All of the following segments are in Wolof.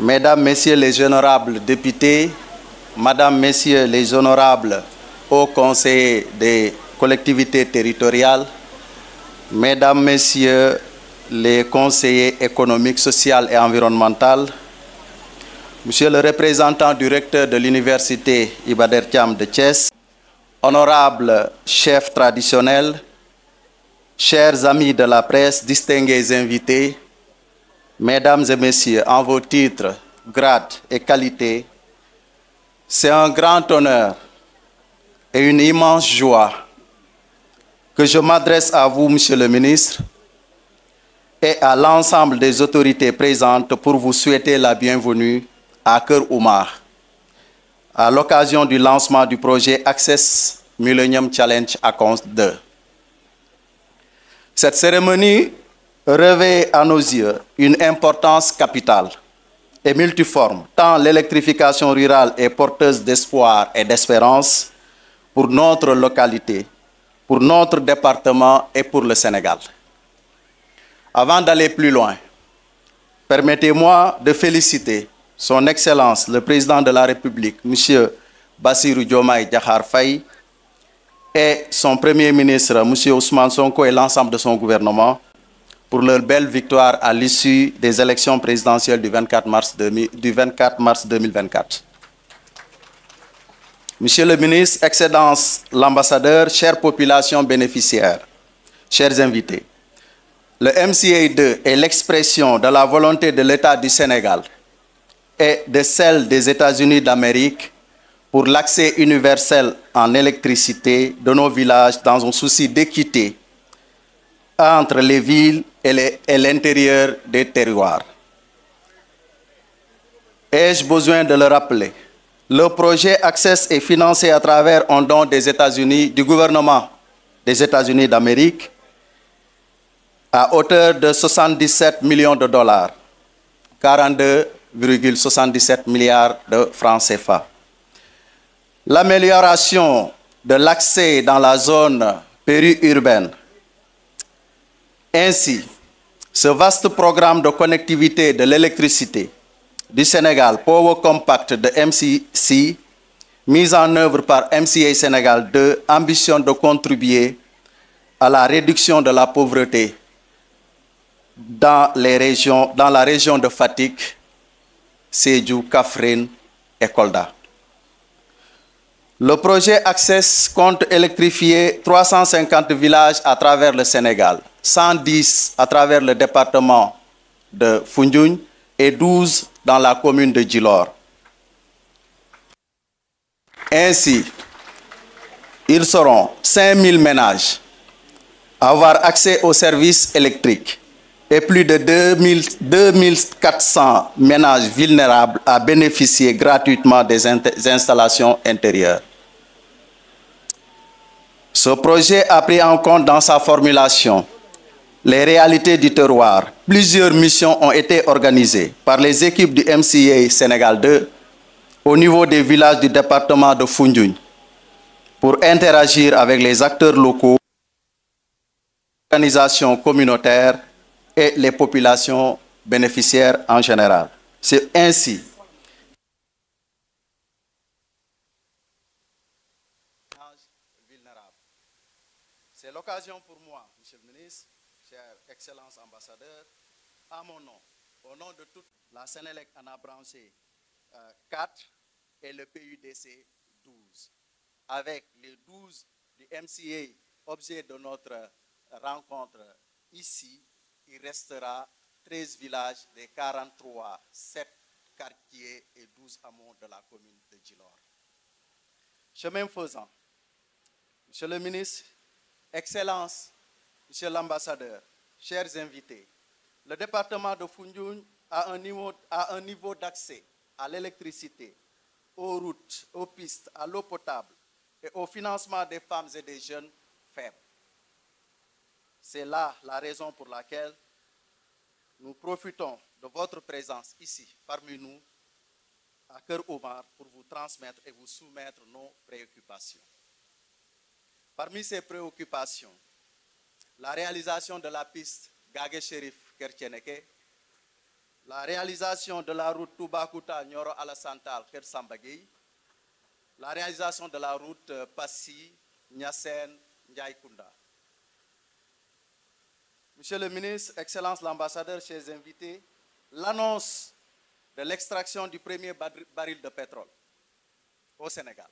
Mesdames, Messieurs les honorables députés, Madame, Messieurs les honorables hauts conseillers des collectivités territoriales, Mesdames, Messieurs les conseillers économiques, sociaux et environnementaux, Monsieur le représentant du recteur de l'université Iba Der Thiam de Thiès, honorables chefs traditionnels, chers amis de la presse, distingués invités, Mesdames et Messieurs, en vos titres, grades et qualités, c'est un grand honneur et une immense joie que je m'adresse à vous, Monsieur le ministre, et à l'ensemble des autorités présentes pour vous souhaiter la bienvenue à Keur Oumar, à l'occasion du lancement du projet Access Millennium Challenge Accounts 2. Cette cérémonie revêt à nos yeux une importance capitale et multiforme, tant l'électrification rurale est porteuse d'espoir et d'espérance pour notre localité, pour notre département et pour le Sénégal. Avant d'aller plus loin, permettez-moi de féliciter Son Excellence, le Président de la République, M. Bassirou Diomaye Diakhar Faye, et son Premier ministre, M. Ousmane Sonko, et l'ensemble de son gouvernement, pour leur belle victoire à l'issue des élections présidentielles du 24 mars 2024. Monsieur le ministre, Excellence l'ambassadeur, chère population bénéficiaire, chers invités, le MCA2 est l'expression de la volonté de l'État du Sénégal et de celle des États-Unis d'Amérique pour l'accès universel en électricité de nos villages dans un souci d'équité entre les villes et l'intérieur des terroirs. Ai-je besoin de le rappeler? Le projet Access est financé à travers un don des États-Unis, du gouvernement des États-Unis d'Amérique, à hauteur de 77 millions de dollars, 42,77 milliards de francs CFA. L'amélioration de l'accès dans la zone périurbaine. Ainsi, ce vaste programme de connectivité de l'électricité du Sénégal, Power Compact de MCC, mis en œuvre par MCA Sénégal 2, ambitionne de contribuer à la réduction de la pauvreté dans la région de Fatick, Sédhiou, Kaffrine et Kolda. Le projet Access compte électrifier 350 villages à travers le Sénégal, 110 à travers le département de Foundiougne et 12 dans la commune de Djilor. Ainsi, ils seront 5000 ménages à avoir accès aux services électriques et plus de 2400 ménages vulnérables à bénéficier gratuitement des installations intérieures. Ce projet a pris en compte dans sa formulation les réalités du terroir. Plusieurs missions ont été organisées par les équipes du MCA Sénégal 2 au niveau des villages du département de Foundiougne pour interagir avec les acteurs locaux, les organisations communautaires et les populations bénéficiaires en général. C'est ainsi c'est l'occasion pour moi, Monsieur le ministre, cher Excellence ambassadeur, à mon nom, au nom de toute la Sénélec en a branché 4 et le PUDC 12. Avec les 12 du MCA, objet de notre rencontre ici, il restera 13 villages des 43, 7 quartiers et 12 hameaux de la commune de Djilor. Chemin faisant, Monsieur le ministre, Excellence, Monsieur l'ambassadeur, chers invités, le département de Foundiougne a un niveau d'accès à l'électricité, aux routes, aux pistes, à l'eau potable et au financement des femmes et des jeunes faible. C'est là la raison pour laquelle nous profitons de votre présence ici, parmi nous, à Keur Oumar, pour vous transmettre et vous soumettre nos préoccupations. Parmi ces préoccupations, la réalisation de la piste Gagé Chérif Kertieneke, la réalisation de la route Toubacouta Nioro Alassane Tall Kër Samba Gueye, la réalisation de la route Passy Niassène Ndiaye Kounda. Monsieur le ministre, Excellence l'ambassadeur, chers invités, l'annonce de l'extraction du premier baril de pétrole au Sénégal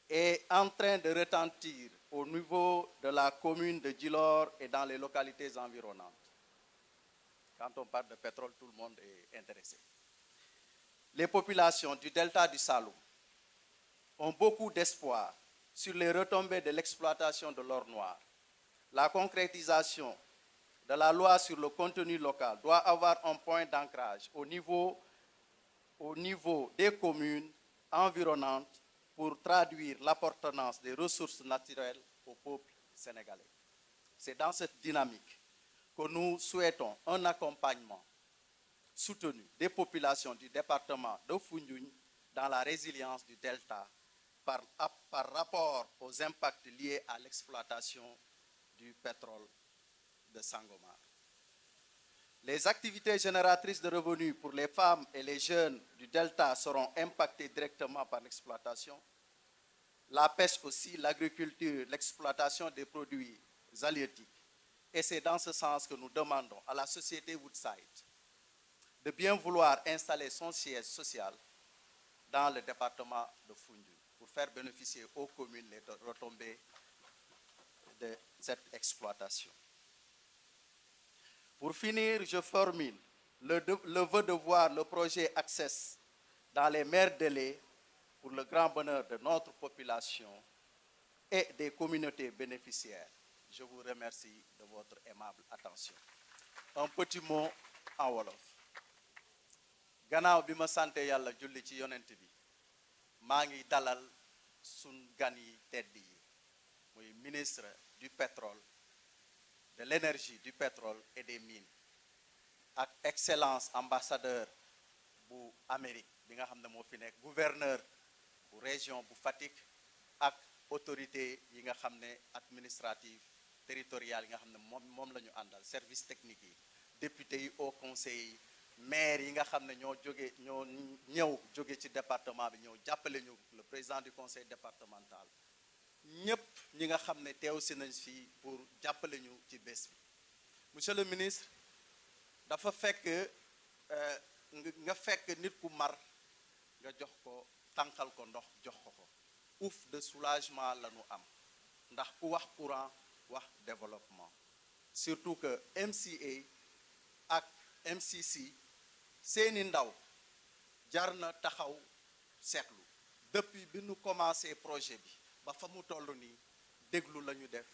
est en train de retentir au niveau de la commune de Djilor et dans les localités environnantes. Quand on parle de pétrole, tout le monde est intéressé. Les populations du delta du Saloum ont beaucoup d'espoir sur les retombées de l'exploitation de l'or noir. La concrétisation de la loi sur le contenu local doit avoir un point d'ancrage au niveau des communes environnantes pour traduire l'appartenance des ressources naturelles au peuple sénégalais. C'est dans cette dynamique que nous souhaitons un accompagnement soutenu des populations du département de Foundiougne dans la résilience du delta par rapport aux impacts liés à l'exploitation du pétrole de Sangomar. Les activités génératrices de revenus pour les femmes et les jeunes du delta seront impactées directement par l'exploitation. La pêche aussi, l'agriculture, l'exploitation des produits halieutiques. Et c'est dans ce sens que nous demandons à la société Woodside de bien vouloir installer son siège social dans le département de Foundiougne pour faire bénéficier aux communes les retombées de cette exploitation. Pour finir, je formule le vœu de voir le projet Access dans les meilleurs délais pour le grand bonheur de notre population et des communautés bénéficiaires. Je vous remercie de votre aimable attention. Un petit mot en wolof. Gannaaw bi ma sante Yàlla julli ci yonent bi maa ngi dalal sun gan yi tedd yi muy ministre du pétrole, de l'énergie, du pétrole et des mines ak excellence ambassadeur bu Amérique bi nga xam ne moo fi nekk gouverneur bu région bu Fatick ak autorité yi nga xam ne administrative territoriale yi nga xam ne moom la ñu àndal service technique yi député yi au conseil yi maire yi nga xam ne ñoo jóge ci département bi ñëw jàppale ñu le président du conseil départemental ñëpp ñi nga xam ne teew si nañ fii pour jàppale ñu ci bés bi. Monsieur le ministre, dafa fekk nga fekk nit ku mar nga jox ko tànqal ko ndox jox ko ouf de soulagement la ñu am ndax ku wax courant wax développement, surtout que MCA ak MCC seeni ndaw jar na taxaw seetlu depuis bi ñu commencé projet bi ba fa mu toll nii déglu la ñu def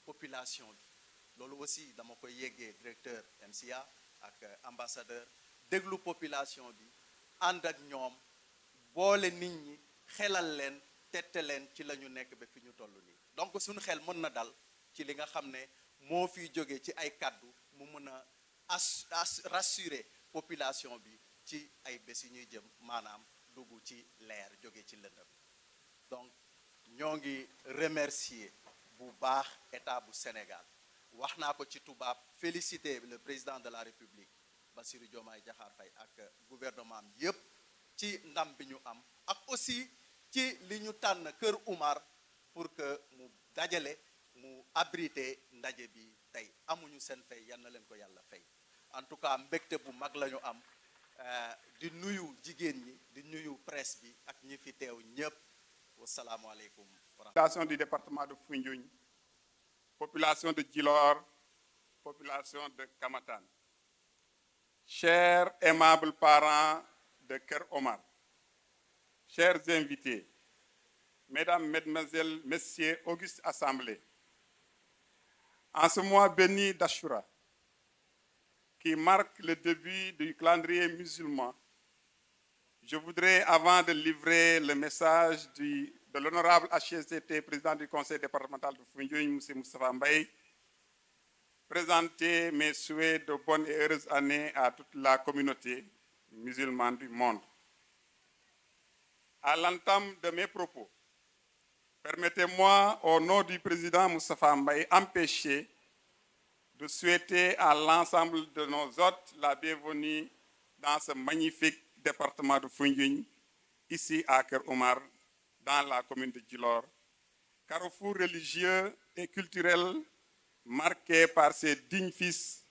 population bi loolu aussi dama koy yeggee directeur MCA ak ambassadeur déglu population bi ànd ak ñoom boole nit ñi xelal leen tette leen ci la ñu nekk ba fi ñu toll nii donc suñu xel mën na dal ci li nga xam ne moo fiy jóge ci ay kàddu mu mën a rassurer population bi ci ay bés yi ñuy jëm maanaam dugg ci leer jóge ci lëndëm donc ñoo ngi remercier bu baax état bu Sénégal wax naa ko ci tubaab féliciter le président de la République Bassirou Diomaye Diakhar Faye ak gouvernement am yépp ci ndam bi ñu am ak aussi ci li ñu tànn Kër Oumar pour que mu dajale mu abriter ndaje bi tey amuñu seen fay yal na leen ko yàlla fay en tout cas mbégte bu mag la ñu am di nuyu jigéen ñi di nuyu presse bi ak ñi fi teew ñëpp wasalaamaaleykum. Population du département de Foundiougne, population de Djilor, population de Kamatan, chers aimables parents de Kër Omar, chers invités, mesdames, mesdemoiselles, messieurs, auguste assemblée, en ce mois béni d'Achoura, qui marque le début du calendrier musulman, je voudrais, avant de livrer le message de l'honorable HCCT, président du conseil départemental de Foundiougne, M. Moustapha Mbaye, présenter mes souhaits de bonnes et heureuses années à toute la communauté musulmane du monde. À l'entame de mes propos, permettez-moi, au nom du président Moustapha Mbaye, empêché de souhaiter à l'ensemble de nos hôtes la bienvenue dans ce magnifique département de Foundiougne, ici à Keur Oumar, dans la commune de Djilor, carrefour religieux et culturel marqué par ses dignes fils.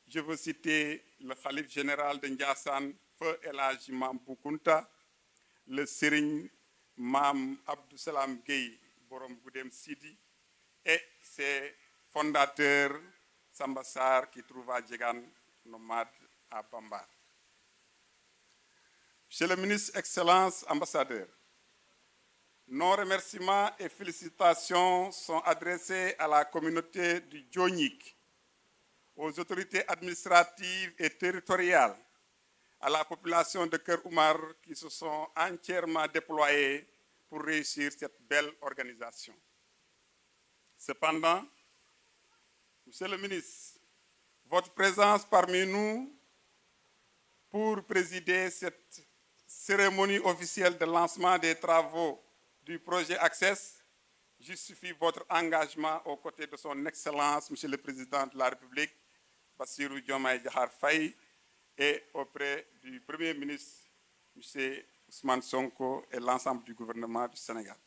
Je veux citer le khalife général de Ndiassane, Feu El Hadji Mam Bou Kounta, le Serigne Mam Abdou Salam Gueye Borom Goudem Sidi et ses fondateurs Samba Sarr qui trouve à Djegan, nomade à Bambar. Monsieur le ministre, Excellence, ambassadeur, nos remerciements et félicitations sont adressés à la communauté du Dionik, aux autorités administratives et territoriales, à la population de Keur Oumar qui se sont entièrement déployés pour réussir cette belle organisation. Cependant, Monsieur le ministre, votre présence parmi nous pour présider cette cérémonie officielle de lancement des travaux du projet Access justifie votre engagement aux côtés de son Excellence, Monsieur le Président de la République, Bassirou Diomaye Diakhar Faye, et auprès du Premier ministre, M. Ousmane Sonko, et l'ensemble du gouvernement du Sénégal.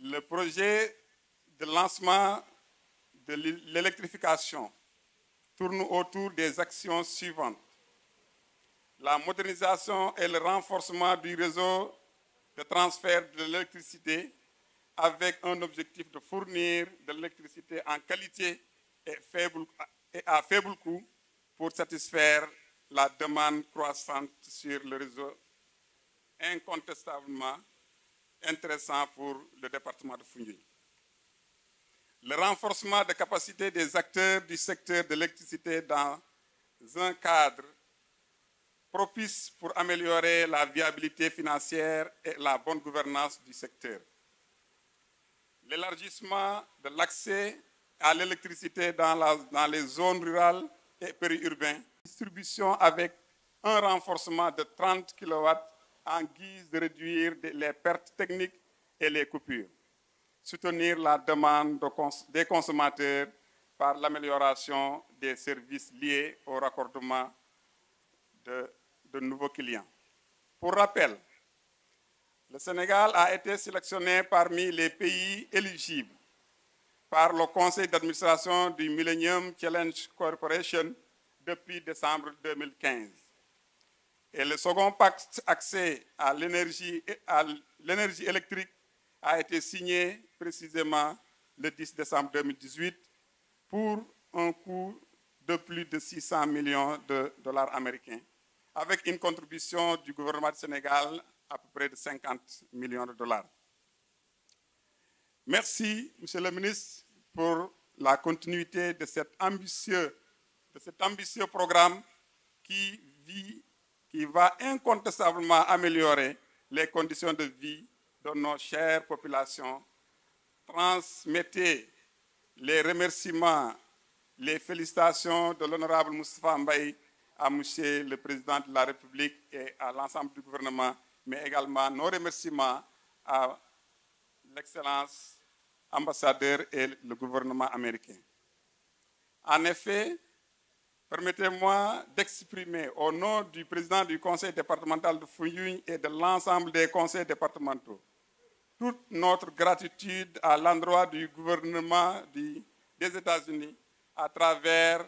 Le projet de lancement de l'électrification tourne autour des actions suivantes. La modernisation et le renforcement du réseau de transfert de l'électricité avec un objectif de fournir de l'électricité en qualité et à faible coût pour satisfaire la demande croissante sur le réseau, incontestablement intéressant pour le département de Foundiougne. Le renforcement des capacités des acteurs du secteur de l'électricité dans un cadre propice pour améliorer la viabilité financière et la bonne gouvernance du secteur. L'élargissement de l'accès à l'électricité dans les zones rurales et périurbaines. Distribution avec un renforcement de 30 kW en guise de réduire les pertes techniques et les coupures. Soutenir la demande des consommateurs par l'amélioration des services liés au raccordement de nouveaux clients. Pour rappel, le Sénégal a été sélectionné parmi les pays éligibles par le conseil d'administration du Millennium Challenge Corporation depuis décembre 2015. Et le second pacte accès à l'énergie électrique a été signé précisément le 10 décembre 2018 pour un coût de plus de 600 millions de dollars américains, avec une contribution du gouvernement du Sénégal à peu près de 50 millions de dollars. Merci, Monsieur le ministre, pour la continuité de cet ambitieux programme qui va incontestablement améliorer les conditions de vie de nos chères populations. Transmettez les remerciements, les félicitations de l'honorable Moustapha Mbaye à Monsieur le Président de la République et à l'ensemble du gouvernement, mais également nos remerciements à l'Excellence ambassadeur et le gouvernement américain. En effet, permettez-moi d'exprimer au nom du président du conseil départemental de Foundiougne et de l'ensemble des conseils départementaux toute notre gratitude à l'endroit du gouvernement des États-Unis à travers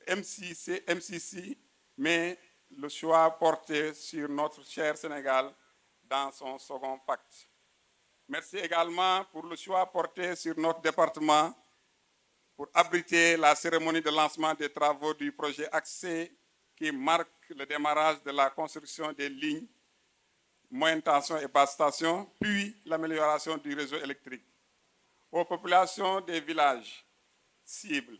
MCC, mais le choix porté sur notre cher Sénégal dans son second pacte. Merci également pour le choix porté sur notre département pour abriter la cérémonie de lancement des travaux du projet Accès qui marque le démarrage de la construction des lignes moyenne tension et basse tension, puis l'amélioration du réseau électrique. Aux populations des villages cibles,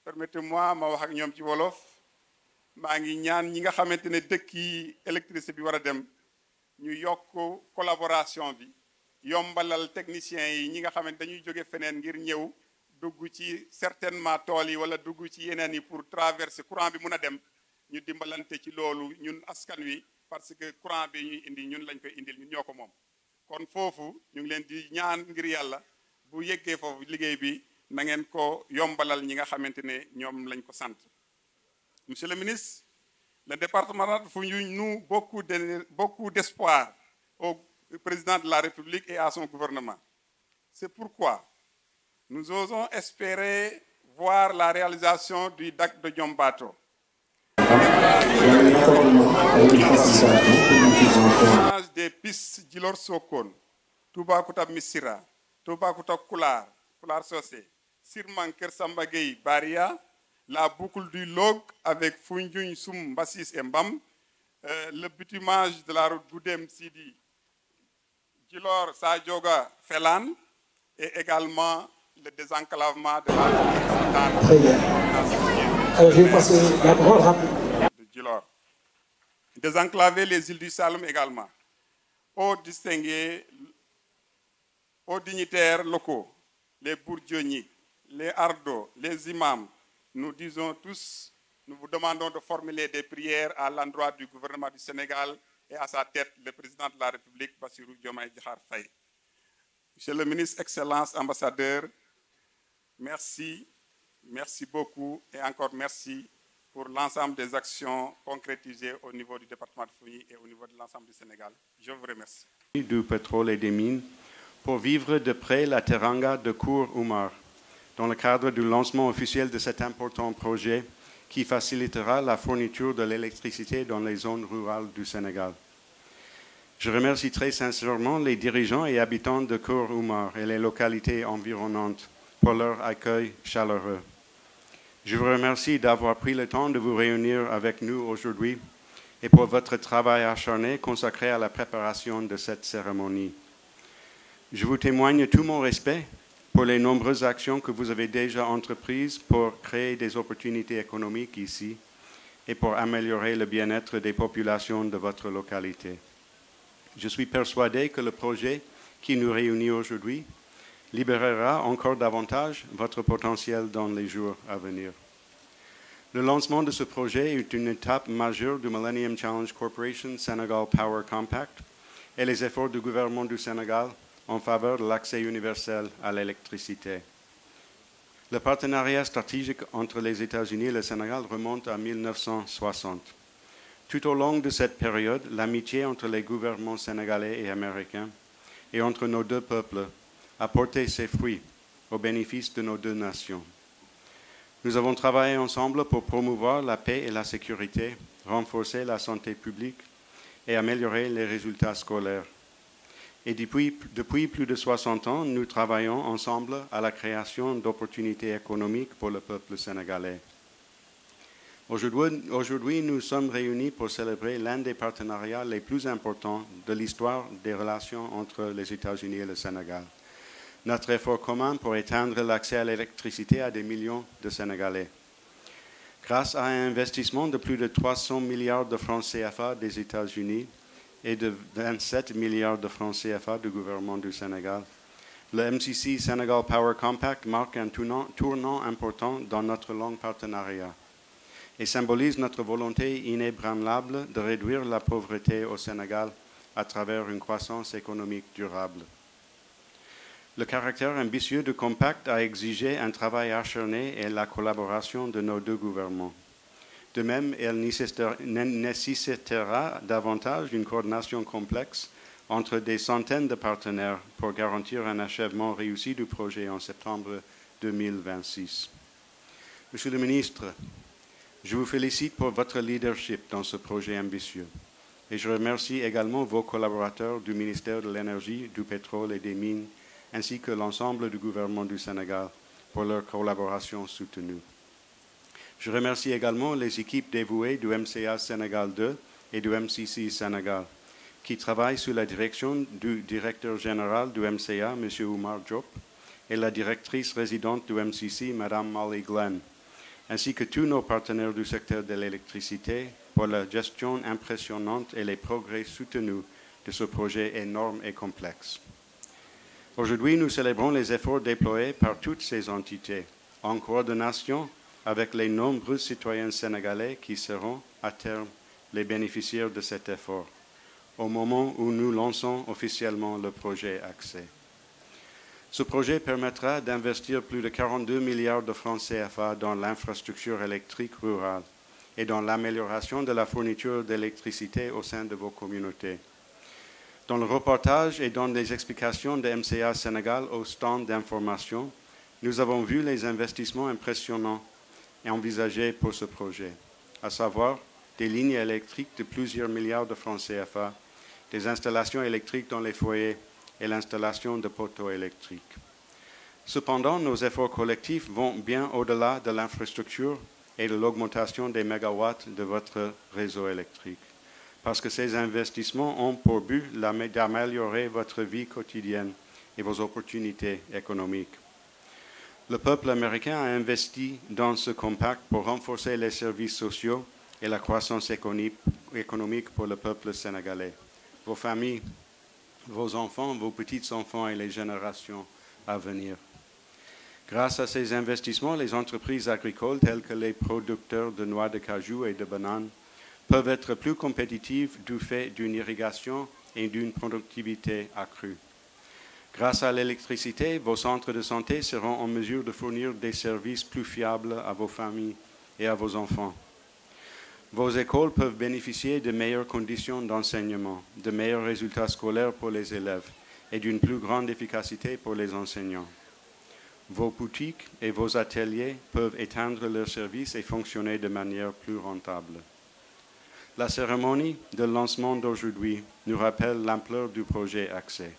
permettez-moi ma wax ak ñoom ci wolof maa ngi ñaan ñi nga xamante ne dëkk yi électricité bi war a dem ñu yokk collaboration bi yombalal techniciens yi ñi nga xamante dañuy jóge feneen ngir ñëw dugg ci certainement tool yi wala dugg ci yeneen yi pour traverser courant bi mun a dem ñu dimbalante ci loolu ñun askan wi parce que courant bi ñuy indi ñun lañ koy indil ñun ñoo ko moom kon foofu ñu ngi leen di ñaan ngir yàlla bu yeggee foofu liggéey bi na ngeen ko yombalal ñi nga xamante ne ñoom lañ ko sant. Monsieur le ministre, le département de Foundiougne noue beaucoup d'espoir au président de la République et à son gouvernement. C'est pourquoi nous osons espérer voir la réalisation du DAC de Diombato. Des pistes Djilor Sokone, Toubacouta Missira, Toubacouta Koular, Koular Socé, Sirman Kersamba Gueye, Baria, la boucle du Log avec Foundiougne, Soum, Bassis et Mbam, le bitumage de la route Goudem Sidi, Djilor Sadjoga Felan et également le désenclavement de la Très bien. Alors je vais passer la parole rapidement. De Djilor. Désenclaver les îles du Saloum également. Aux distingués, aux dignitaires locaux, les bourdioniques, les ardos, les imams, nous disons tous, nous vous demandons de formuler des prières à l'endroit du gouvernement du Sénégal et à sa tête, le président de la République, Bassirou Diomaye Diakhar Faye. Monsieur le ministre, Excellence, ambassadeur, merci, merci beaucoup et encore merci pour l'ensemble des actions concrétisées au niveau du département de Foundiougne et au niveau de l'ensemble du Sénégal. Je vous remercie. Du pétrole et des mines pour vivre de près la Teranga de Kour Oumar dans le cadre du lancement officiel de cet important projet qui facilitera la fourniture de l'électricité dans les zones rurales du Sénégal. Je remercie très sincèrement les dirigeants et habitants de Kour Oumar et les localités environnantes pour leur accueil chaleureux. Je vous remercie d'avoir pris le temps de vous réunir avec nous aujourd'hui et pour votre travail acharné consacré à la préparation de cette cérémonie. Je vous témoigne tout mon respect pour les nombreuses actions que vous avez déjà entreprises pour créer des opportunités économiques ici et pour améliorer le bien-être des populations de votre localité. Je suis persuadé que le projet qui nous réunit aujourd'hui libérera encore davantage votre potentiel dans les jours à venir. Le lancement de ce projet est une étape majeure du Millennium Challenge Corporation Senegal Power Compact et les efforts du gouvernement du Sénégal en faveur de l'accès universel à l'électricité. Le partenariat stratégique entre les États-Unis et le Sénégal remonte à 1960. Tout au long de cette période, l'amitié entre les gouvernements sénégalais et américains et entre nos deux peuples a porté ses fruits au bénéfice de nos deux nations. Nous avons travaillé ensemble pour promouvoir la paix et la sécurité, renforcer la santé publique et améliorer les résultats scolaires. Et depuis plus de 60 ans, nous travaillons ensemble à la création d'opportunités économiques pour le peuple sénégalais. Aujourd'hui, nous sommes réunis pour célébrer l'un des partenariats les plus importants de l'histoire des relations entre les États-Unis et le Sénégal. Notre effort commun pour éteindre l'accès à l'électricité à des millions de Sénégalais. Grâce à un investissement de plus de 300 milliards de francs CFA des États-Unis et de 27 milliards de francs CFA du gouvernement du Sénégal, le MCC Senegal Power Compact marque un tournant important dans notre long partenariat et symbolise notre volonté inébranlable de réduire la pauvreté au Sénégal à travers une croissance économique durable. Le caractère ambitieux du compact a exigé un travail acharné et la collaboration de nos deux gouvernements. De même, elle nécessitera davantage une coordination complexe entre des centaines de partenaires pour garantir un achèvement réussi du projet en septembre 2026. Monsieur le ministre, je vous félicite pour votre leadership dans ce projet ambitieux et je remercie également vos collaborateurs du ministère de l'Énergie, du Pétrole et des Mines ainsi que l'ensemble du gouvernement du Sénégal pour leur collaboration soutenue. Je remercie également les équipes dévouées du MCA Sénégal 2 et du MCC Sénégal, qui travaillent sous la direction du directeur général du MCA, M. Oumar Diop, et la directrice résidente du MCC, Mme Molly Glenn, ainsi que tous nos partenaires du secteur de l'électricité pour la gestion impressionnante et les progrès soutenus de ce projet énorme et complexe. Aujourd'hui, nous célébrons les efforts déployés par toutes ces entités, en coordination avec les nombreux citoyens sénégalais qui seront, à terme, les bénéficiaires de cet effort, au moment où nous lançons officiellement le projet Accès. Ce projet permettra d'investir plus de 42 milliards de francs CFA dans l'infrastructure électrique rurale et dans l'amélioration de la fourniture d'électricité au sein de vos communautés. Dans le reportage et dans les explications de MCA Sénégal au stand d'information, nous avons vu les investissements impressionnants et envisagés pour ce projet, à savoir des lignes électriques de plusieurs milliards de francs CFA, des installations électriques dans les foyers et l'installation de poteaux électriques. Cependant, nos efforts collectifs vont bien au-delà de l'infrastructure et de l'augmentation des mégawatts de votre réseau électrique, parce que ces investissements ont pour but d'améliorer votre vie quotidienne et vos opportunités économiques. Le peuple américain a investi dans ce compact pour renforcer les services sociaux et la croissance économique pour le peuple sénégalais, vos familles, vos enfants, vos petits-enfants et les générations à venir. Grâce à ces investissements, les entreprises agricoles telles que les producteurs de noix de cajou et de bananes peuvent être plus compétitives du fait d'une irrigation et d'une productivité accrue. Grâce à l'électricité, vos centres de santé seront en mesure de fournir des services plus fiables à vos familles et à vos enfants. Vos écoles peuvent bénéficier de meilleures conditions d'enseignement, de meilleurs résultats scolaires pour les élèves et d'une plus grande efficacité pour les enseignants. Vos boutiques et vos ateliers peuvent étendre leurs services et fonctionner de manière plus rentable. La cérémonie de lancement d'aujourd'hui nous rappelle l'ampleur du projet Accès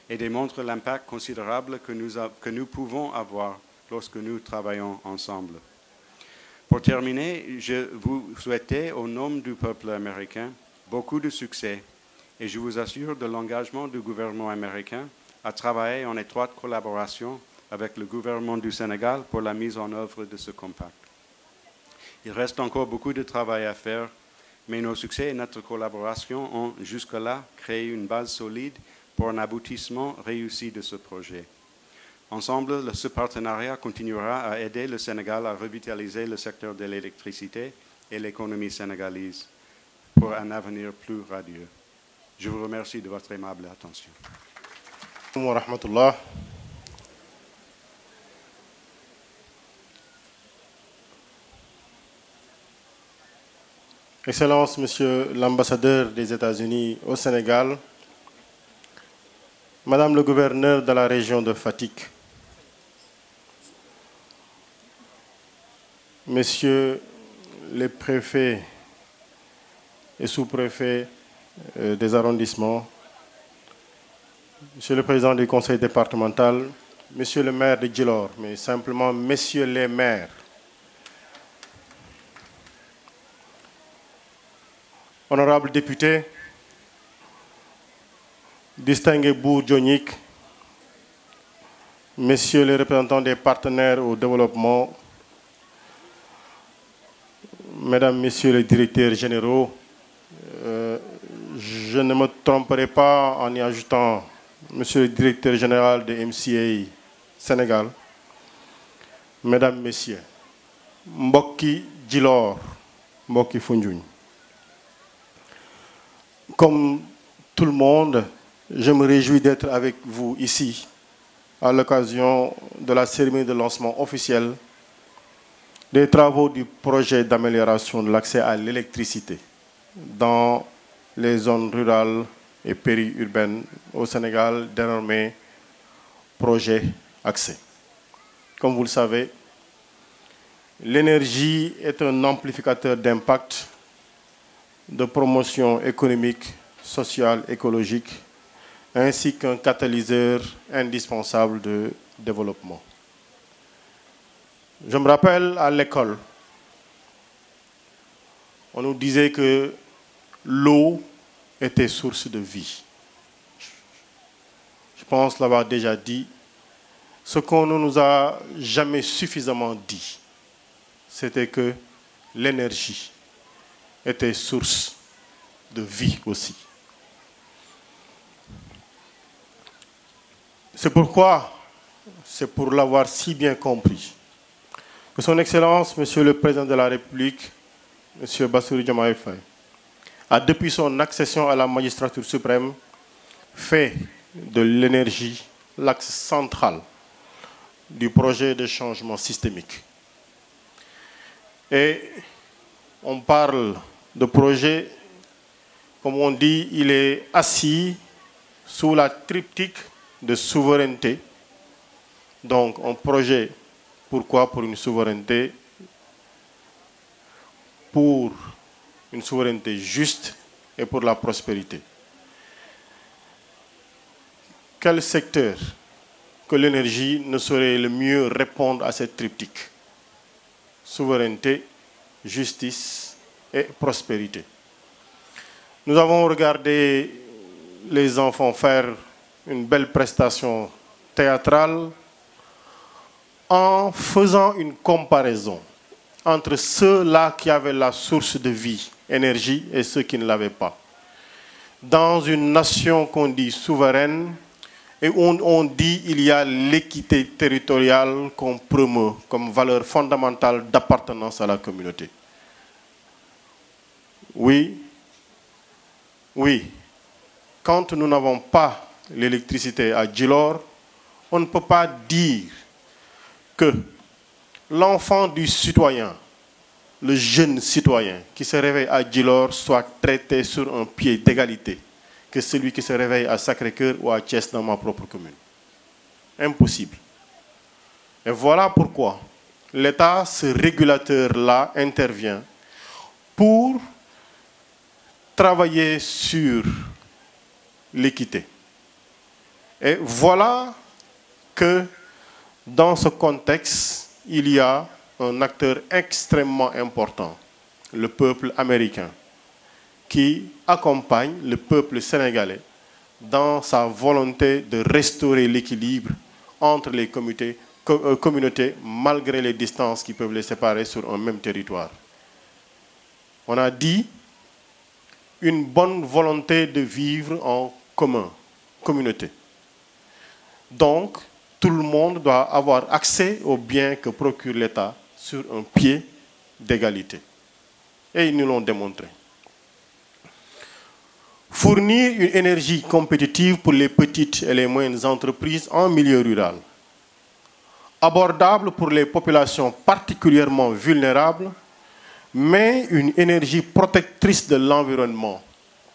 et démontre l'impact considérable que nous pouvons avoir lorsque nous travaillons ensemble. Pour terminer, je vous souhaite au nom du peuple américain beaucoup de succès et je vous assure de l'engagement du gouvernement américain à travailler en étroite collaboration avec le gouvernement du Sénégal pour la mise en œuvre de ce compact. Il reste encore beaucoup de travail à faire, mais nos succès et notre collaboration ont jusque-là créé une base solide pour un aboutissement réussi de ce projet. Ensemble, ce partenariat continuera à aider le Sénégal à revitaliser le secteur de l'électricité et l'économie sénégalaise pour un avenir plus radieux. Je vous remercie de votre aimable attention. Wa rahmatullah. Excellence, Monsieur l'ambassadeur des États-Unis au Sénégal, Madame le gouverneur de la région de Fatick, Messieurs les préfets et sous-préfets des arrondissements, Monsieur le président du conseil départemental, Monsieur le maire de Djilor, mais simplement Messieurs les maires, honorables députés, distingués Bourdionniques, Messieurs les représentants des partenaires au développement, Mesdames, Messieurs les directeurs généraux, je ne me tromperai pas en y ajoutant Monsieur le directeur général de MCA Sénégal, Mesdames, Messieurs, Mbokki Djilor, Mbokki Foundiougne. Comme tout le monde, je me réjouis d'être avec vous ici à l'occasion de la cérémonie de lancement officielle des travaux du projet d'amélioration de l'accès à l'électricité dans les zones rurales et périurbaines au Sénégal, dénommé projet Accès. Comme vous le savez, l'énergie est un amplificateur d'impact, de promotion économique, sociale, écologique, ainsi qu'un catalyseur indispensable de développement. Je me rappelle à l'école, on nous disait que l'eau était source de vie. Je pense l'avoir déjà dit. Ce qu'on ne nous a jamais suffisamment dit, c'était que l'énergie était source de vie aussi. C'est pourquoi, c'est pour l'avoir si bien compris, que Son Excellence, Monsieur le Président de la République, Monsieur Bassirou Diomaye Faye, a depuis son accession à la magistrature suprême fait de l'énergie l'axe central du projet de changement systémique. Et on parle de projet, comme on dit, il est assis sous la triptyque de souveraineté. Donc un projet, pourquoi? Pour une souveraineté, pour une souveraineté juste et pour la prospérité. Quel secteur que l'énergie ne saurait le mieux répondre à cette triptyque? Souveraineté, justice et prospérité. Nous avons regardé les enfants faire une belle prestation théâtrale en faisant une comparaison entre ceux-là qui avaient la source de vie, énergie, et ceux qui ne l'avaient pas. Dans une nation qu'on dit souveraine, et où on dit qu'il y a l'équité territoriale qu'on promeut comme valeur fondamentale d'appartenance à la communauté. Oui, quand nous n'avons pas l'électricité à Djilor, on ne peut pas dire que l'enfant du citoyen, le jeune citoyen qui se réveille à Djilor soit traité sur un pied d'égalité que celui qui se réveille à Sacré-Cœur ou à Thiès dans ma propre commune. Impossible. Et voilà pourquoi l'État, ce régulateur-là, intervient pour travailler sur l'équité. Et voilà que dans ce contexte, il y a un acteur extrêmement important, le peuple américain, qui accompagne le peuple sénégalais dans sa volonté de restaurer l'équilibre entre les communautés malgré les distances qui peuvent les séparer sur un même territoire. On a dit une bonne volonté de vivre en commun, communauté. Donc, tout le monde doit avoir accès aux biens que procure l'État sur un pied d'égalité. Et ils nous l'ont démontré. Fournir une énergie compétitive pour les petites et les moyennes entreprises en milieu rural. Abordable pour les populations particulièrement vulnérables, mais une énergie protectrice de l'environnement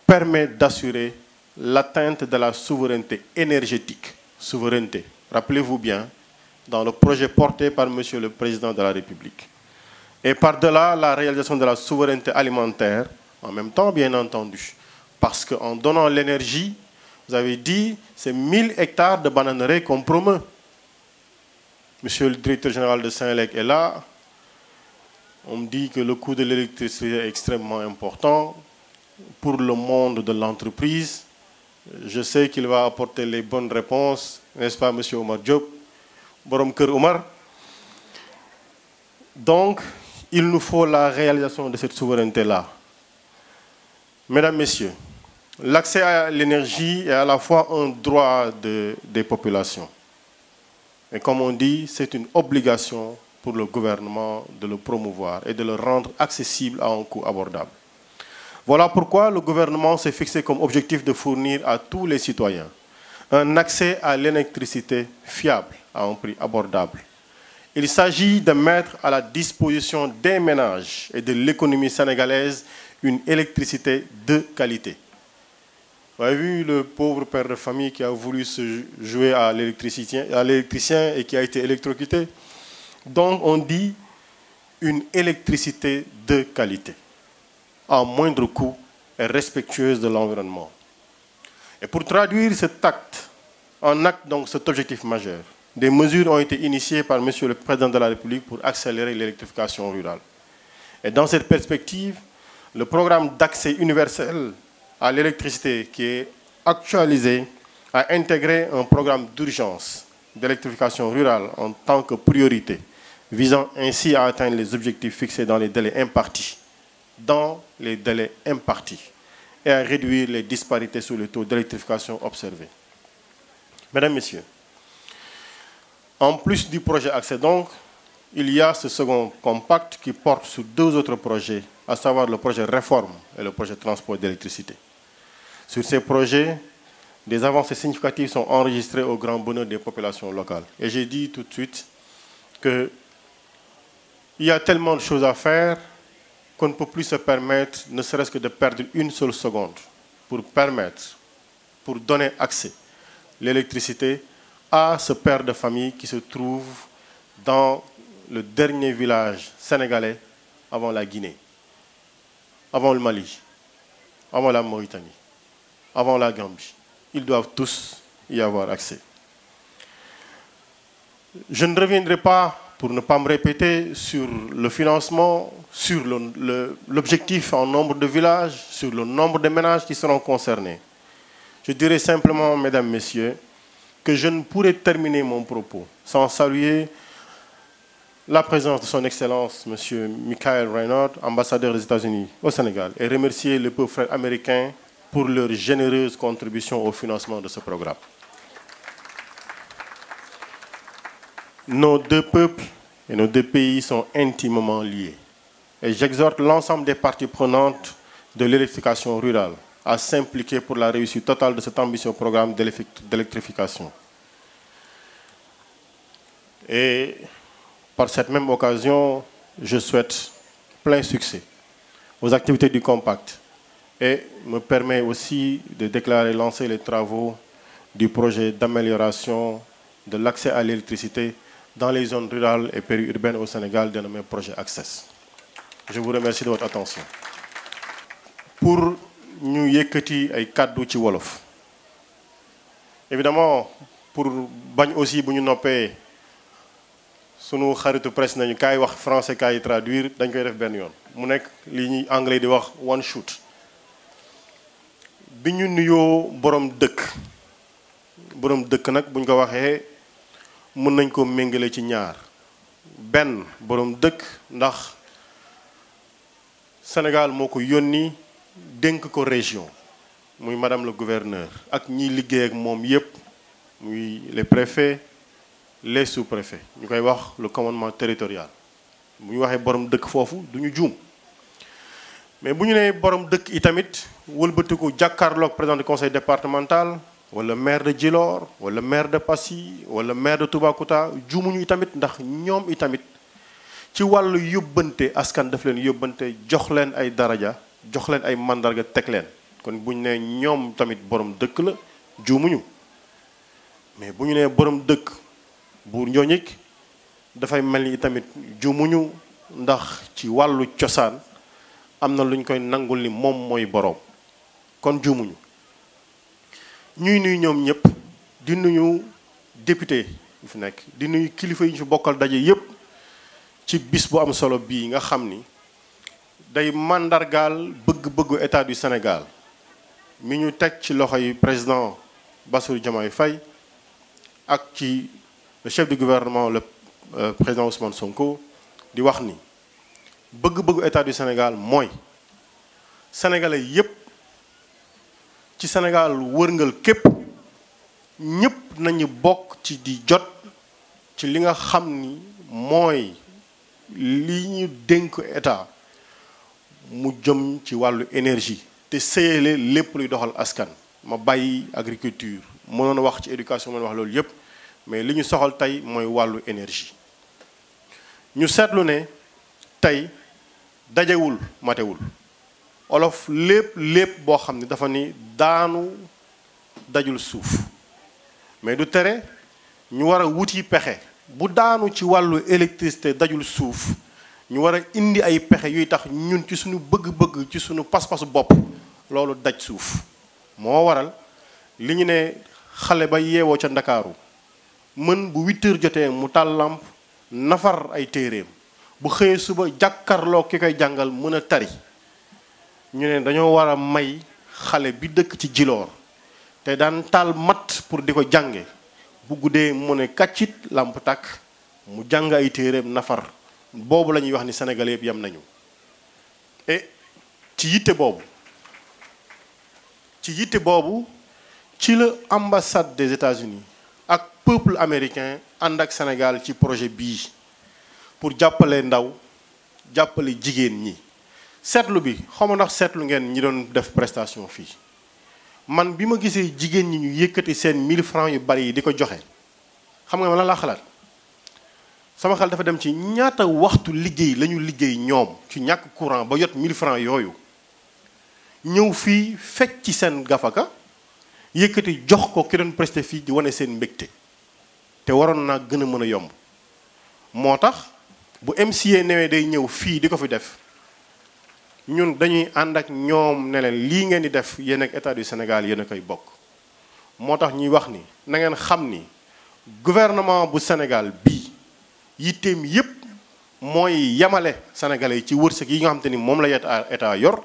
permet d'assurer l'atteinte de la souveraineté énergétique. Souveraineté, rappelez-vous bien, dans le projet porté par M. le Président de la République. Et par-delà la réalisation de la souveraineté alimentaire, en même temps, bien entendu, parce qu'en donnant l'énergie, vous avez dit, c'est 1000 hectares de bananeraies qu'on promeut. Monsieur le directeur général de Senelec est là. On me dit que le coût de l'électricité est extrêmement important pour le monde de l'entreprise. Je sais qu'il va apporter les bonnes réponses, n'est-ce pas, monsieur Omar Diop, Borom Keur Omar. Donc, il nous faut la réalisation de cette souveraineté-là. Mesdames, Messieurs, l'accès à l'énergie est à la fois un droit des populations. Et comme on dit, c'est une obligation pour le gouvernement de le promouvoir et de le rendre accessible à un coût abordable. Voilà pourquoi le gouvernement s'est fixé comme objectif de fournir à tous les citoyens un accès à l'électricité fiable à un prix abordable. Il s'agit de mettre à la disposition des ménages et de l'économie sénégalaise une électricité de qualité. Vous avez vu le pauvre père de famille qui a voulu se jouer à l'électricien et qui a été électrocuté. Donc on dit une électricité de qualité, à moindre coût et respectueuse de l'environnement. Et pour traduire cet acte en acte, donc cet objectif majeur, des mesures ont été initiées par M. le Président de la République pour accélérer l'électrification rurale. Et dans cette perspective, le programme d'accès universel à l'électricité qui est actualisé a intégré un programme d'urgence d'électrification rurale en tant que priorité, visant ainsi à atteindre les objectifs fixés dans les délais impartis. Et à réduire les disparités sur le taux d'électrification observé. Mesdames, Messieurs, en plus du projet Accès donc, il y a ce second compact qui porte sur deux autres projets, à savoir le projet Réforme et le projet Transport d'électricité. Sur ces projets, des avancées significatives sont enregistrées au grand bonheur des populations locales. Et j'ai dit tout de suite qu'il y a tellement de choses à faire qu'on ne peut plus se permettre, ne serait-ce que de perdre une seule seconde pour donner accès l'électricité à ce père de famille qui se trouve dans le dernier village sénégalais avant la Guinée, avant le Mali, avant la Mauritanie, avant la Gambie. Ils doivent tous y avoir accès. Je ne reviendrai pas, pour ne pas me répéter, sur le financement, sur l'objectif en nombre de villages, sur le nombre de ménages qui seront concernés. Je dirais simplement, mesdames, messieurs, que je ne pourrais terminer mon propos sans saluer la présence de son Excellence, M. Michael Reinhardt, ambassadeur des États-Unis au Sénégal, et remercier le peuple frère américain pour leur généreuse contribution au financement de ce programme. Nos deux peuples et nos deux pays sont intimement liés. Et j'exhorte l'ensemble des parties prenantes de l'électrification rurale à s'impliquer pour la réussite totale de cet ambitieux programme d'électrification. Et par cette même occasion, je souhaite plein succès aux activités du Compact et me permet aussi de déclarer lancer les travaux du projet d'amélioration de l'accès à l'électricité dans les zones rurales et périurbaines au Sénégal, dénommé projet Access. Je vous remercie de votre attention. Pour ñu yëkkati ay kàddu ci wolof, évidemment pour bañ aussi bu ñu noppee sunu xaritu presse nañu kaay wax français kaay traduire, dañ koy def benn yoon mu nekk li ñuy anglais di wax one shoot. bi ñu nuyoo borom dëkk nag buñ ko waxee mën nañ ko méngale ci ñaar. benn borom dëkk ndax Sénégal moo ko yónni dénk ko région muy madame le gouverneur ak ñiy liggéey ak moom yépp muy les préfets les sous-préfets ñu koy wax le commandement territorial. bu ñu waxee borom dëkk foofu du ñu juum mais bu ñu nee borom dëkk itamit wëlbatiku jàkkaarloog président du conseil départemental wala maire de Djilor wala maire de Passy wala maire de Toubacouta juumuñu itamit ndax ñoom itamit ci wàllu yóbbante askan daf leen yóbbante jox leen ay daraja jox leen ay mandarga teg leen kon bu ñu nee ñoom tamit borom dëkk la juumuñu mais bu ñu nee borom dëkk buur Njooñik dafay mel ni tamit juumuñu ndax ci wàllu cosaan am na lu ñu koy nangul ni moom mooy boroom kon juumuñu ñuy nuyu ñoom ñëpp di nuyu député yu fi nekk di nuyu kilifa yi ñu fi bokkal daje yépp ci bis bu am solo bii nga xam ni day mandargaal bëgg-bëggu état du Sénégal mi ñu teg ci loxo yi président Bassirou Diomaye Faye ak ci le chef du gouvernement le président Ousmane Sonko di wax ni bëgg-bëggu état du Sénégal mooy sénégalais yépp ci Sénégal wërngal képp ñépp nañu bokk ci di jot ci li nga xam ni mooy li ñu dénk état mu jëm ci wàllu énergie te séyale lépp luy doxal askan ma bàyyi agriculture mënoon wax ci éducation mënoon wax loolu yépp mais li ñu soxal tey mooy wàllu énergie ñu seetlu ne tey dajewul matewul olof lépp boo xam ne dafa ni daanu dajul suuf mais du tere ñu war a wuti pexe bu daanu ci wàllu électricité dajul suuf ñu war a indi ay pexe yuy tax ñun ci suñu bëgg-bëgg ci suñu pas-pasu bopp loolu daj suuf moo waral li ñu ne xale ba yeewoo ca Ndakaaru mën bu 8 heures jotee mu taal lampe nafar ay téeréem bu xëyee suba jàkkarloo ki koy jàngal mën a tari ñu ne dañoo war a may xale bi dëkk ci Djilor te daan taal mat pour di ko jànge bu guddee mu ne kàccit lampe tàkk mu jàng ay téeréem nafar boobu la ñuy wax ni Sénégalais yëpp yam nañu et ci yitte boobu ci la ambassade des États-Unis ak peuple américain ànd ak Sénégal ci projet bii pour jàppale ndaw jàppale jigéen ñi seetlu bi xaw ma ndax seetlu ngeen ñi doon def prestation fii man bi ma gisee jigéen ñi ñu yëkkati seen 1000 francs yu bari yi di ko joxe xam nga ma lan laa xalaat sama xel dafa dem ci ñaata waxtu liggéey la ñu liggéey ñoom ci ñàkk courant ba yot 1000 francs yooyu ñëw fii fekk ci seen gafaka yëkkati jox ko ki doon presté fii di wane seen mbégte te waroon naa gën a mën a yomb moo tax bu MCA newee day ñëw fii di ko fi def ñun dañuy ànd ak ñoom ne leen lii ngeen di def yéen ak état du Sénégal yéen a koy bokk moo tax ñuy wax ni na ngeen xam ni gouvernement bu Sénégal bii yitteem yépp mooy yamale sénégalais yi ci wërsëg yi nga xam te ni moom la état yor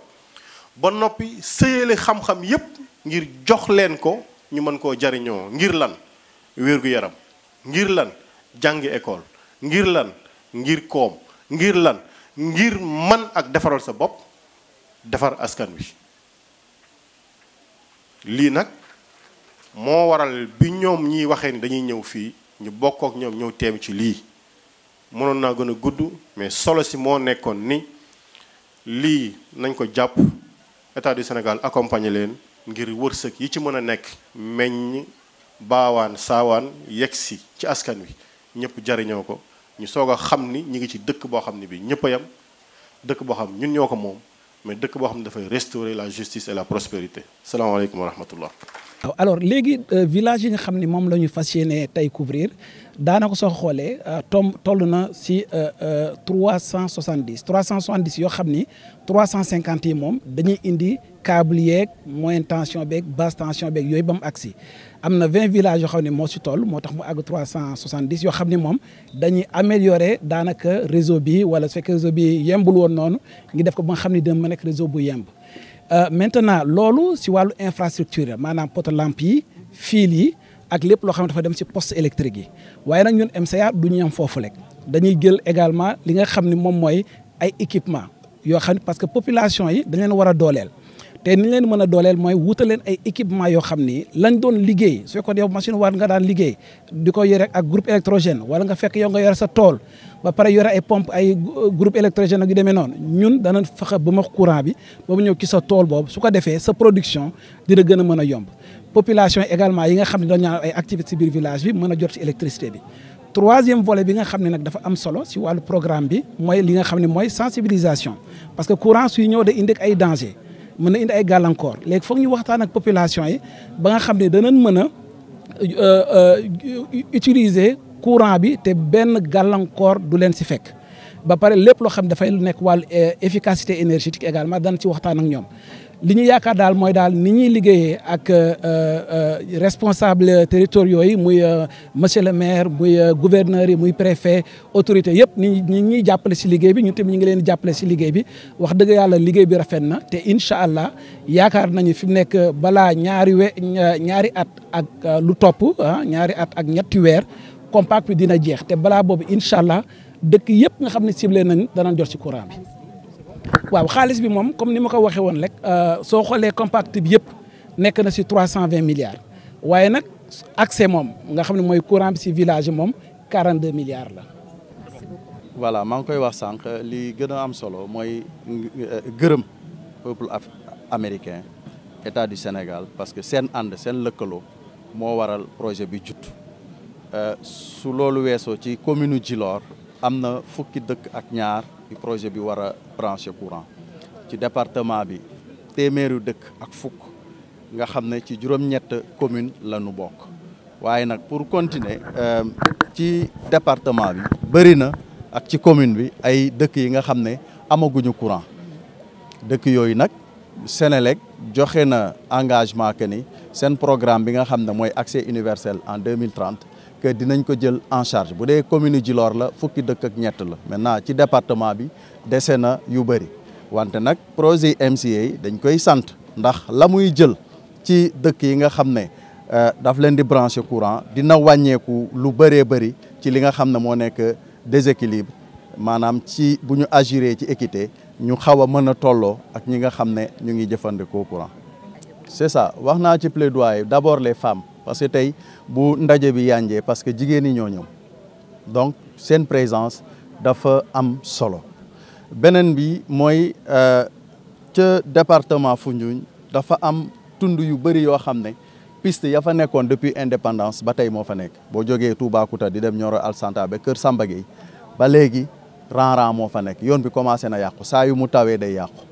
ba noppi sëyale xam-xam yépp ngir jox leen ko ñu mën koo jariñoo ngir lan wér-gu-yaram ngir lan jàngi école ngir lan ngir koom ngir lan ngir man ak defaral sa bopp defar askan wi lii nag moo waral bi ñoom ñiy waxee ni dañuy ñëw fii ñu bokk ak ñoom ñëw teem ci lii mënoon naa gën a gudd mais solo si moo nekkoon ni lii nañ ko jàpp état du Sénégal accompagner leen ngir wërsëg yi ci mën a nekk meññ baawaan saawaan yegsi ci askan wi ñëpp jariñoo ko ñu soog a xam ni ñu ngi ci dëkk boo xam ne bi ñëpp a yam dëkk boo xam ñun ñoo ko moom mais dëkk boo xam ne dafay restaurer la justice et la prospérité salaamaaleykum wa rahmatullah. alors léegi village yi nga xam ne moom la ñu fas yéene tey couvrir daanaka soo xoolee toll na si 370 yoo xam ni 350 yi moom dañuy indi câble yeeg moyenne tension beeg basse tension beeg yooyu ba mu agsi am na 20 villages yoo xam ne moo si toll moo tax mu àgg 370 yoo xam ne moom dañuy améliorer daanaka réseau bi wala su fekkee réseau bi yembul woon noonu ngi def ko ba nga xam ne dina mën a nekk réseau bu yemb. maintenant loolu si wàllu infrastructure maanaam poto lampe yi fil yi ak lépp loo xam ne dafa dem si poste électrique yi waaye nag ñun MCA du ñu yem foofu rek dañuy jël également li nga xam ne moom mooy ay équipement yoo xam ne parce que population yi dañ leen war a dooleel te ni ñu leen mën a dooleel mooy wutal leen ay équipement yoo xam ni lañ doon liggéey su fekkoon yow machine war nga daan liggéey di ko yore ak groupe électrogène wala nga fekk yow nga yore sa tool ba pare yore ay pompe ay groupe électrogène ak yu demee noonu ñun dana fexe ba ma courant bi ba mu ñëw ci sa tool boobu su ko defee sa production dina gën a mën a yomb population yi également yi nga xam ne dañu ñaan ay activités ci biir village bi mën a jot ci électricité bi. troisième volet bi nga xam ne nag dafa am solo si wàllu programme bi mooy li nga xam ne mooy sensibilisation parce que courant suy ñëw da indi ay danger mën na indi ay gàllankoor léegi foog ñu waxtaan ak population yi ba nga xam ne danañ mën a utiliser courant bi te benn gàllankoor du leen si fekk ba pare lépp loo xam ne dafay nekk wàllu efficacité énergétique également dana ci waxtaan ak ñoom li ñu yaakaar daal mooy daal ni ñuy liggéeyee ak responsable territoriaux yi muy monsieur le maire muy gouverneur yi muy préfet autorité yëpp ñi ñuy jàppale si liggéey bi ñun tamit ñu ngi leen di jàppale si liggéey bi wax dëgg yàlla liggéey bi rafet na te incha allah yaakaar nañu fi mu nekk balaa ñaari at ak lu topp ñaari at ak ñetti weer compact bi dina jeex te balaa boobu incha allah dëkk yëpp nga xam ne ciblé nañ danañ jot si courant bi. waaw xaalis bi moom comme ni ma ko waxee woon rek soo xoolee compact bi yëpp nekk na si 320 milliards waaye nag accès moom nga xam ne mooy courant bi si village moom 42 milliards la. voilà maa ngi koy wax sànq li gën a am solo mooy gërëm peuple américain état du Sénégal parce que seen ànd seen lëkkaloo moo waral projet bi jut su loolu weesoo ci commune Djilor am na fukki dëkk ak ñaar projet bi war a branché courant ci département bi téeméeru dëkk ak fukk nga xam ne ci juróom-ñett commune la ñu bokk waaye nag pour continuer ci département bi bëri na ak ci commune bi ay dëkk yi nga xam ne amaguñu courant dëkk yooyu nag Sénélec joxe na engagement que ni seen programme bi nga xam ne mooy accès universel en 2030 que dinañ ko jël en charge bu dee commune Djilor la fukki dëkk ak ñett la maintenant ci département bi dese na yu bëri wante nag projet MCA dañ koy sant ndax la muy jël ci dëkk yi nga xam ne daf leen di brancher courant dina wàññeeku lu bëree bëri ci li nga xam ne moo nekk déséquilibre maanaam ci bu ñu agiré ci équité ñu xaw a mën a tolloo ak ñi nga xam ne ñu ngi jëfandikoo courant. c'est ça wax naa ci plaidoyer d'abord les femmes parce que tey bu ndaje bi yànjee parce que jigéen ñi ñoo ñëw donc seen présence dafa am solo beneen bi mooy ca département Foundiougne dafa am tund yu bëri yoo xam ne piste ya fa nekkoon depuis indépendance ba tey moo fa nekk boo jógee Toubacouta di dem Nioro Alassane ba kër Samba Gueye ba léegi ran moo fa nekk yoon bi commencé na yàqu saa yu mu tawee day yàqu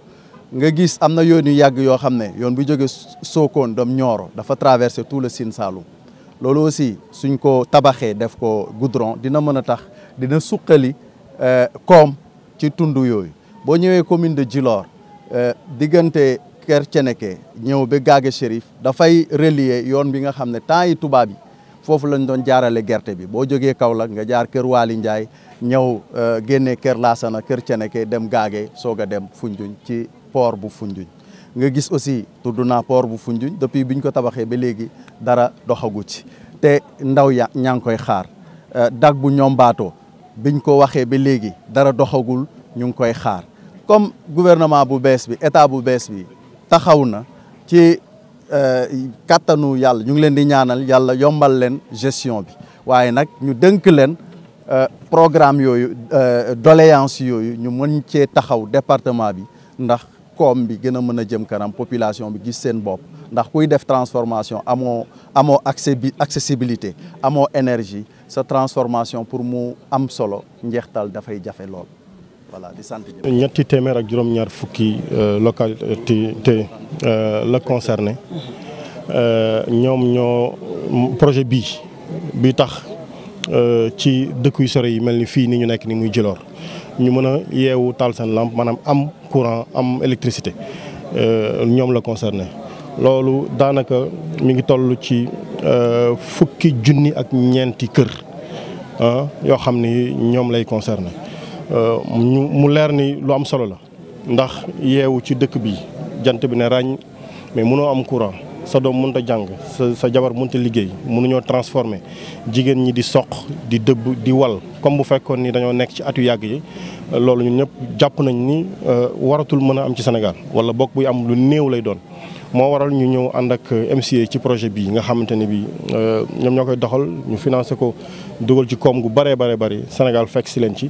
nga gis am na yoon yu yàgg yoo xam ne yoon bu jógee Sokone dem Nioro dafa traversé tout le Sine Saloum loolu aussi suñ ko tabaxee def ko goudron dina mën a tax dina suqali koom ci tund yooyu boo ñëwee commune de Djilor diggante Kër Ceneke ñëw ba Gaage Chérif dafay relier yoon bi nga xam ne temps yi tubaab yi foofu lañ doon jaarale gerte bi boo jógee Kaolack nga jaar Kër Waly Ndiaye ñëw génne Kër Laasana Kër Ceneke dem Gaage soog a dem Foundiougne ci port bu Foundiougne nga gis aussi tudd naa port bu Foundiougne depuis biñ ko tabaxee ba léegi dara doxagu ci te ndaw ya ñaa ngi koy xaar dag bu ñoom baatoo biñ ko waxee ba léegi dara doxagul ñu ngi koy xaar comme gouvernement bu bees bi état bu bees bi taxaw na ci kattanu yàlla ñu ngi leen di ñaanal yàlla yombal leen gestion bi waaye nag ñu dënk leen programme yooyu doléance yooyu ñu mën cee taxaw département bi ndax koom bi gën a mën a jëm kanam population bi gis seen bopp ndax kuy def transformation amoo accessibilité amoo énergie sa transformation pour mu am solo njeextal dafay jafe lool voilà di sant ñëpp. ñetti téeméer ak juróom-ñaar fukki localité la concerné ñoom ñoo projet bi tax ci dëkk yu sore yi mel ni fii ni ñu nekk ni muy Djilor ñu mën a yeewu taal seen lampe maanaam am courant am électricité ñoom la concerné loolu daanaka mi ngi toll ci fukki junni ak ñeenti kër yoo xam ni ñoom lay concerné mu leer ni lu am solo la ndax yeewu ci dëkk bi jant bi ne ràññ mais mënoo am courant sa doom mënut a jàng sa jabar mënut a liggéey mënuñoo transformer jigéen ñi di soq di dëbb di wal comme bu fekkoon ni dañoo nekk ci at yu yàgg yi loolu ñun ñëpp jàpp nañ ni waratul mën a am ci Sénégal wala bokk buy am lu néew lay doon. moo waral ñu ñëw ànd ak MCA ci projet bi nga xamante ni bi ñoom ñoo koy doxal ñu financé ko dugal ci koom gu bëree bëri Sénégal fekk si leen ci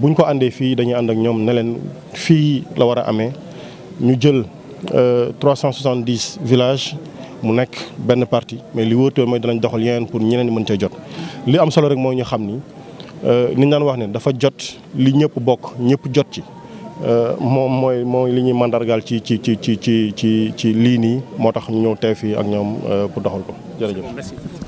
buñ ko àndee fii dañuy ànd ak ñoom ne leen fii la war a amee ñu jël 370 villages mu nekk benn partie mais li wóotoon mooy danañ doxal yeneen pour ñeneen ñi mën cee jot li am solo rek mooy ñu xam ni niñ daan wax ne dafa jot li ñëpp bokk ñëpp jot ci moom mooy li ñuy mandargaal ci lii nii moo tax ñu ñëw teew fii ak ñoom pour doxal ko jërëjëf.